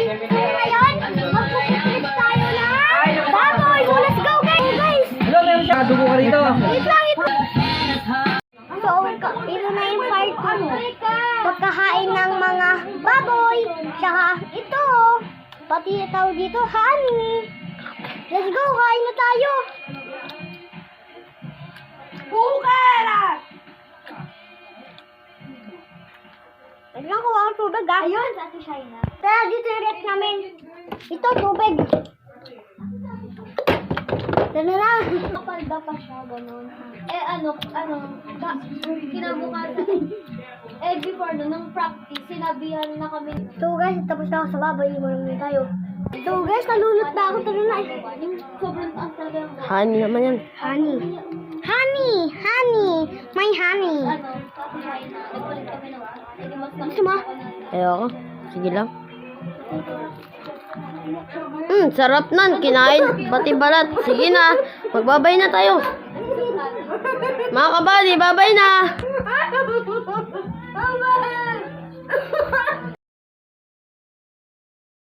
Ngayon, magpupipit tayo na baboy. So, let's go, guys. Hello, meron siya. Dugo ka rito. Wait lang ito. So, ito na yung part 2. Pagkahain ng mga baboy. Tsaka ito. Pati tawag dito, honey. Let's go, kain na tayo. Bukera! Tignan ko ang tubig, ah. Ayun, sa Ate Shaina. Tara, dito yung rep namin. Ito, tubig. Tara na. Kapalda pa siya, ganun. Kinabukasan, before nung practice, sinabihan na kami. So guys, tapos na ako sa baboy. Iwan naman tayo. So guys, nalulot na ako. Tara na. Yung sobrang taas talaga yung Honey naman yan. Honey. Honey! Honey! May honey. Sabi tayo na, nagpalit kami ng, Gusto mo? Ayoko. Sige lang. Sarap nan. Kinain. Pati balat. Sige na. Magbabay na tayo. Mga kabady, babay na.